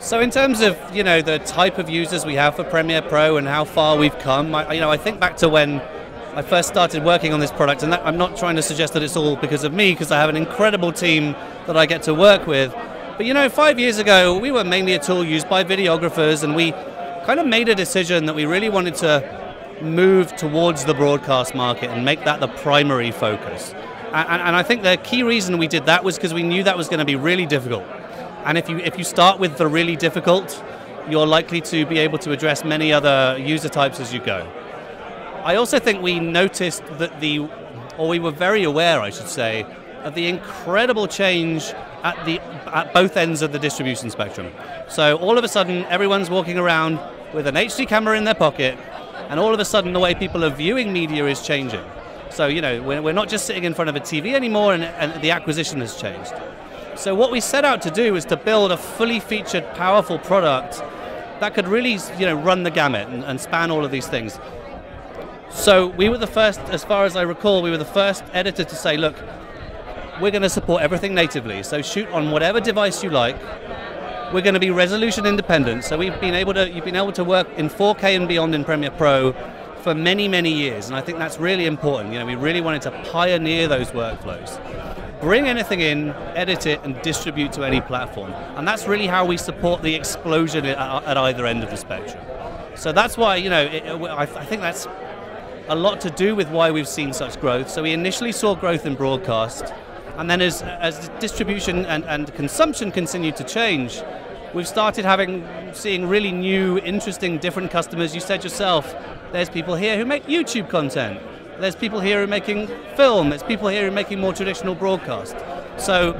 So in terms of, the type of users we have for Premiere Pro and how far we've come, I think back to when I first started working on this product, and I'm not trying to suggest that it's all because of me, because I have an incredible team that I get to work with. But 5 years ago, we were mainly a tool used by videographers, and we kind of made a decision that we really wanted to move towards the broadcast market and make that the primary focus. And I think the key reason we did that was because we knew that was going to be really difficult. And if you start with the really difficult, you're likely to be able to address many other user types as you go. I also think we noticed that we were very aware, I should say, of the incredible change at both ends of the distribution spectrum. So all of a sudden, everyone's walking around with an HD camera in their pocket, and all of a sudden the way people are viewing media is changing. So, we're not just sitting in front of a TV anymore, and the acquisition has changed. So what we set out to do is to build a fully featured, powerful product that could really, run the gamut and span all of these things. So we were the first, as far as I recall, we were the first editor to say, look, we're going to support everything natively. So shoot on whatever device you like. We're going to be resolution independent. So you've been able to work in 4K and beyond in Premiere Pro for many, many years. And I think that's really important. We really wanted to pioneer those workflows. Bring anything in, edit it, and distribute to any platform. And that's really how we support the explosion at either end of the spectrum. So that's why, I think that's a lot to do with why we've seen such growth. So we initially saw growth in broadcast, and then as distribution and consumption continued to change, we've started seeing really new, interesting, different customers. You said yourself, there's people here who make YouTube content. There's people here who are making film. There's people here who are making more traditional broadcast. So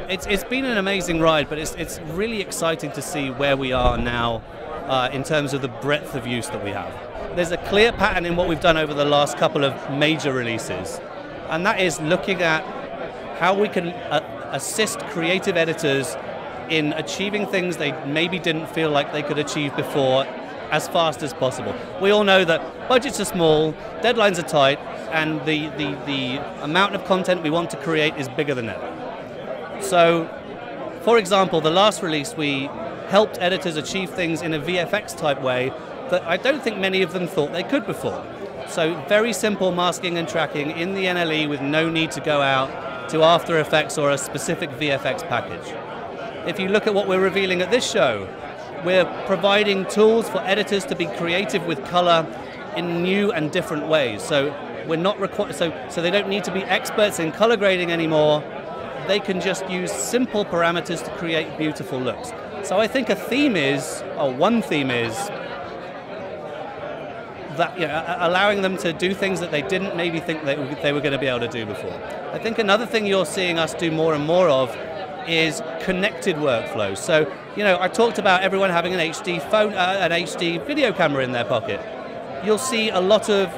it's been an amazing ride, but it's really exciting to see where we are now in terms of the breadth of use that we have. There's a clear pattern in what we've done over the last couple of major releases, and that is looking at how we can assist creative editors in achieving things they maybe didn't feel like they could achieve before as fast as possible. We all know that budgets are small, deadlines are tight, and the amount of content we want to create is bigger than ever. So, for example, the last release, we helped editors achieve things in a VFX type way that I don't think many of them thought they could before. So very simple masking and tracking in the NLE with no need to go out to After Effects or a specific VFX package. If you look at what we're revealing at this show, we're providing tools for editors to be creative with color in new and different ways. So we're not so they don't need to be experts in color grading anymore. They can just use simple parameters to create beautiful looks. So I think one theme is that allowing them to do things that they didn't maybe think they were going to be able to do before. I think another thing you're seeing us do more and more of is connected workflows. So, I talked about everyone having an HD phone, an HD video camera in their pocket. You'll see a lot of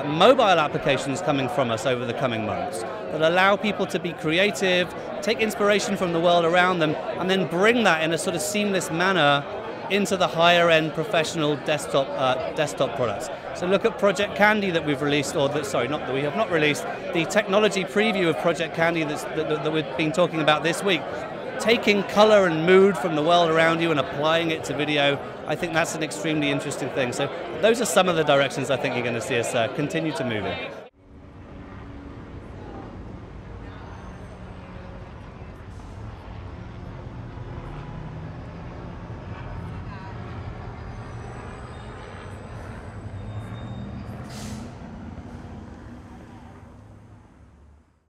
mobile applications coming from us over the coming months that allow people to be creative, take inspiration from the world around them, and then bring that in a sort of seamless manner into the higher end professional desktop products. So look at Project Candy that we've released, we have not released, the technology preview of Project Candy that we've been talking about this week. Taking color and mood from the world around you and applying it to video, I think that's an extremely interesting thing. So those are some of the directions I think you're going to see us continue to move in.